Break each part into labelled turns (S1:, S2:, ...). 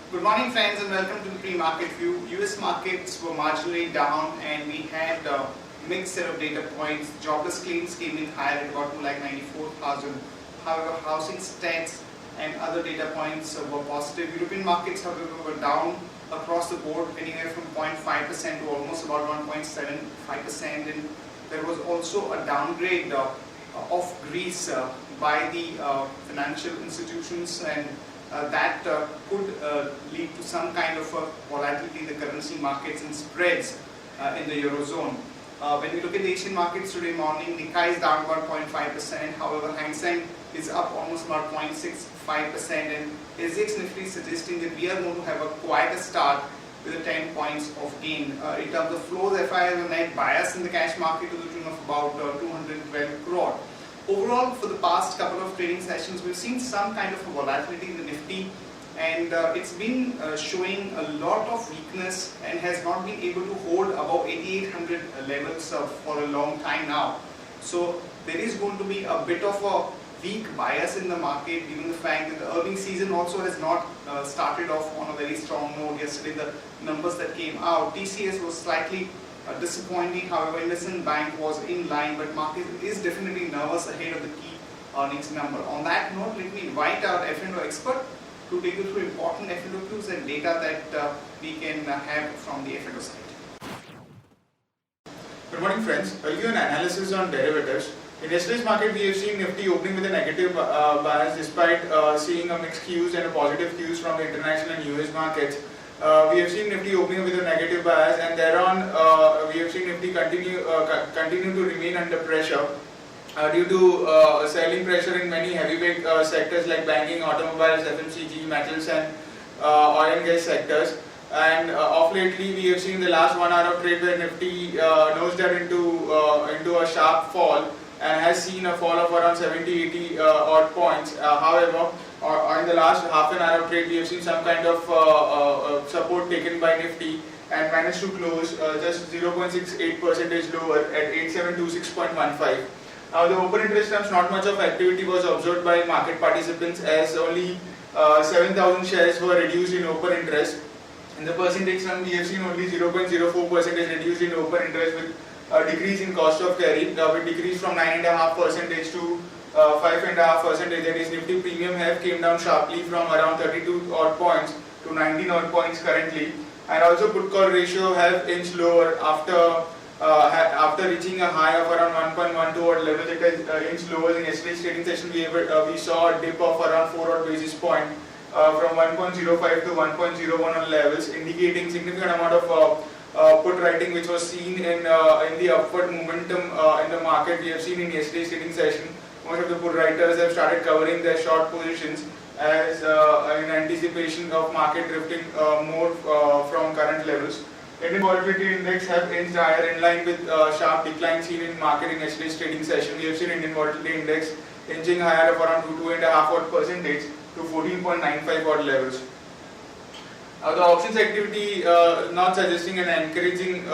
S1: Good morning friends and welcome to the pre-market view. US markets were marginally down and we had a mixed set of data points. Jobless claims came in higher at about more like 94,000. However, housing stats and other data points were positive. European markets, however, were down across the board, anywhere from 0.5% to almost about 1.75%. And there was also a downgrade of Greece by the financial institutions, and that could lead to some kind of volatility in the currency markets and spreads in the Eurozone. When we look at the Asian markets today morning, Nikkei is down about 0.5%, however Hang Seng is up almost about 0.65%, and SGX Nifty is suggesting that we are going to have a quieter start with a 10 points of gain. In terms of flows, FI has a net bias in the cash market to the tune of about 212 crore. Overall, for the past couple of trading sessions, we've seen some kind of a volatility in the Nifty, and it's been showing a lot of weakness and has not been able to hold above 8800 levels for a long time now. So there is going to be a bit of a weak bias in the market, given the fact that the earnings season also has not started off on a very strong note. Yesterday the numbers that came out, TCS was slightly disappointing, however Investment Bank was in line, but market is definitely nervous ahead of the key earnings number. On that note, let me invite our F&O expert to take you through important F&O cues and data that we can have from the F&O side.
S2: Good morning friends, I'll give an analysis on derivatives. In yesterday's market, we have seen Nifty opening with a negative bias despite seeing a mixed cues and a positive cues from the international and US markets. We have seen Nifty opening with a negative bias, and thereon we have seen Nifty continue to remain under pressure due to selling pressure in many heavyweight sectors like banking, automobiles, FMCG, metals and oil and gas sectors. And off lately we have seen the last 1 hour of trade where Nifty nosedive into a sharp fall and has seen a fall of around 70-80 odd points. However, in the last half an hour of trade, we have seen some kind of support taken by Nifty and managed to close just 0.68% lower at 8726.15. Now, the open interest terms, not much of activity was observed by market participants, as only 7,000 shares were reduced in open interest. In the percentage term, we have seen only 0.04% reduced in open interest, with a decrease in cost of carry, with decrease from 9.5% to 5.5%. That is, Nifty premium have came down sharply from around 32 odd points to 19 odd points currently, and also put call ratio have inched lower after reaching a high of around 1.12 odd level. It has inched lower. In yesterday's trading session, we saw a dip of around 4 odd basis point from 1.05 to 1.01 on levels, indicating significant amount of put writing which was seen in the upward momentum in the market. We have seen in yesterday's trading session, most of the put writers have started covering their short positions as in anticipation of market drifting more from current levels. Indian volatility index have inched higher in line with sharp decline seen in market in yesterday's trading session. We have seen Indian volatility index inching higher of around 2.5 odd percentage to 14.95 odd levels. The options activity not suggesting an encouraging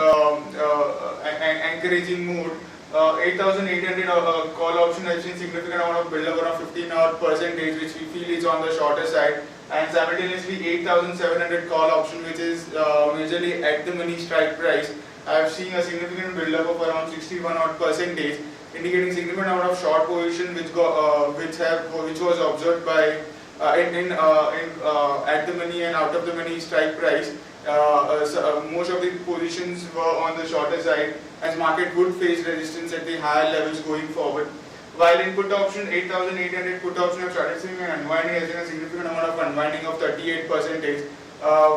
S2: mood. 8,800 call option has seen significant amount of build up around 15 odd percentage, which we feel is on the shorter side, and simultaneously 8,700 call option, which is majorly at the money strike price. I have seen a significant build up of around 61 odd percentage, indicating significant amount of short position which was observed by at the money and out of the money strike price. Most of the positions were on the shorter side, as market would face resistance at the higher levels going forward. While in put option, 8,800 put option have started seeing an unwinding, has been a significant amount of unwinding of 38%,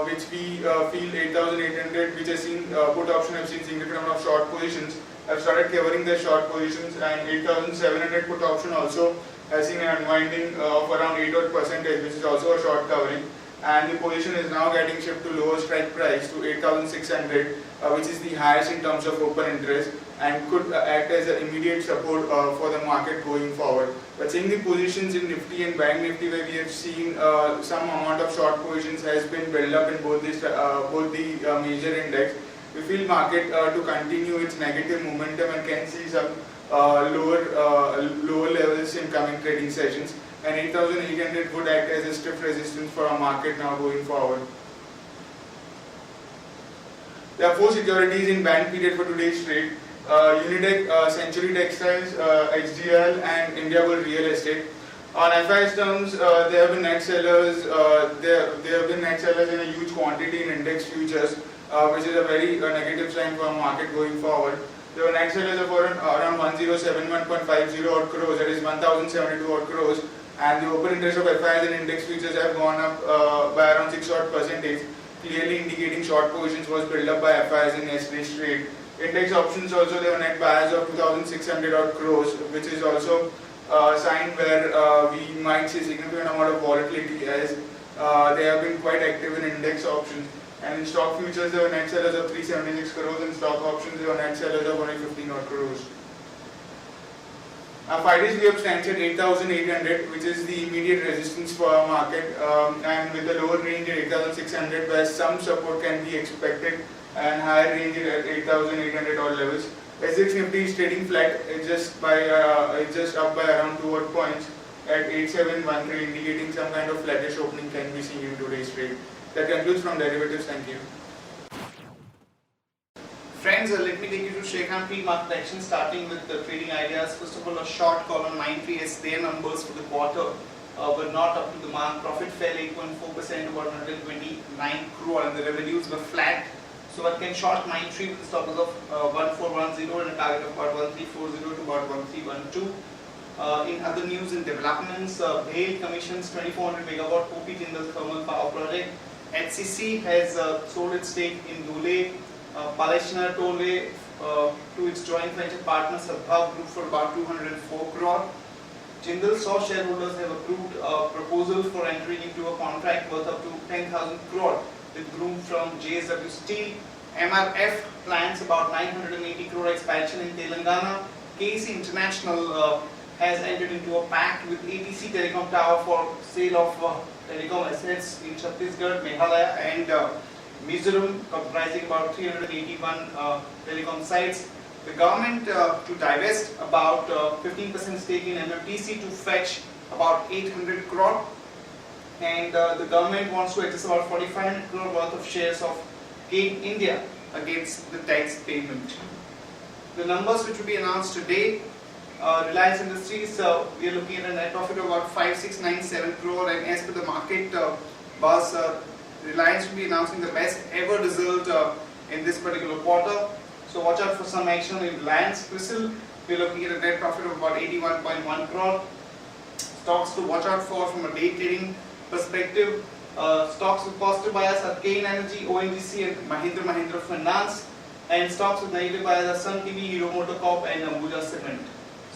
S2: which we feel 8,800, which has seen put option have seen significant amount of short positions, have started covering their short positions, and 8,700 put option also has seen an unwinding of around 8%, which is also a short covering, and the position is now getting shipped to lower strike price to 8,600, which is the highest in terms of open interest, and could act as an immediate support for the market going forward. But seeing the positions in Nifty and Bank Nifty, where we have seen some amount of short positions has been built up in both the major index, we feel market to continue its negative momentum and can see some lower levels in coming trading sessions. and 8,800 would act as a stiff resistance for our market now going forward. There are 4 securities in banned period for today's trade: Unitech, Century Textiles, HDL, and Indiabull Real Estate. On FIS terms, there have been net sellers. There have been net sellers in a huge quantity in index futures, which is a very negative sign for our market going forward. There were net sellers of around 1071.50 odd crores, that is 1072 odd crores, and the open interest of FIs and index futures have gone up by around 6 odd percentage, clearly indicating short positions was built up by FIs in yesterday's trade. Index options also, there were net buyers of 2600 odd crores, which is also a sign where we might see significant amount of volatility, as they have been quite active in index options. And in stock futures, there were net sellers of 376 crores, and stock options, there were net sellers of only 15 odd crores. Our 5-day VWAP stands at 8,800, which is the immediate resistance for our market, and with the lower range at 8,600, where some support can be expected, and higher range at 8,800 odd levels. SGX Nifty is trading flat, it's just up by around 2 odd points at 8713, indicating some kind of flattish opening can be seen in today's trade. That concludes from derivatives. Thank you.
S1: Friends, let me take you to Sharekhan pre-market action, starting with the trading ideas. First of all, a short call on Mindtree as their numbers for the quarter were not up to the mark. Profit fell 8.4%, about 129 crore, and the revenues were flat. So one can short Mindtree with a stop loss of 1410 and a target of about 1340 to about 1312. In other news and developments, BHEL commissions 2400 megawatt OP Jindal thermal power project. HCC has sold its stake in Dule Palestina Tollway to its joint venture partner Sadbhav Group for about 204 crore. Jindal SAW shareholders have approved a proposal for entering into a contract worth up to 10,000 crore with Group from JSW Steel. MRF plans about 980 crore expansion in Telangana. KC International has entered into a pact with ATC Telecom Tower for sale of telecom assets in Chhattisgarh, Meghalaya and Mizoram, comprising about 381 telecom sites. The government to divest about 15% stake in MMTC to fetch about 800 crore, and the government wants to access about 4500 crore worth of shares of Gain India against the tax payment. The numbers which will be announced today: Reliance Industries, we are looking at a net profit of about 5697 crore, and as per the market buzz, Reliance will be announcing the best ever result in this particular quarter. So watch out for some action in Reliance. CRISIL, we are looking at a net profit of about 81.1 crore. Stocks to watch out for from a day trading perspective: stocks with positive bias are Gain Energy, ONGC and Mahindra Finance, and stocks with negative bias are Sun TV, Hero Motocorp and Ambuja Cement.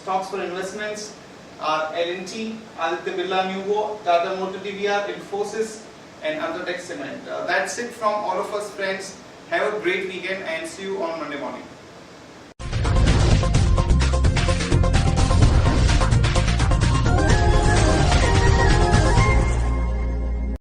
S1: Stocks for investments are L&T, Aditya Birla Nuvo, Tata Motor TVR, Infosys and Ultratech Cement. That's it from all of us, friends. Have a great weekend and see you on Monday morning.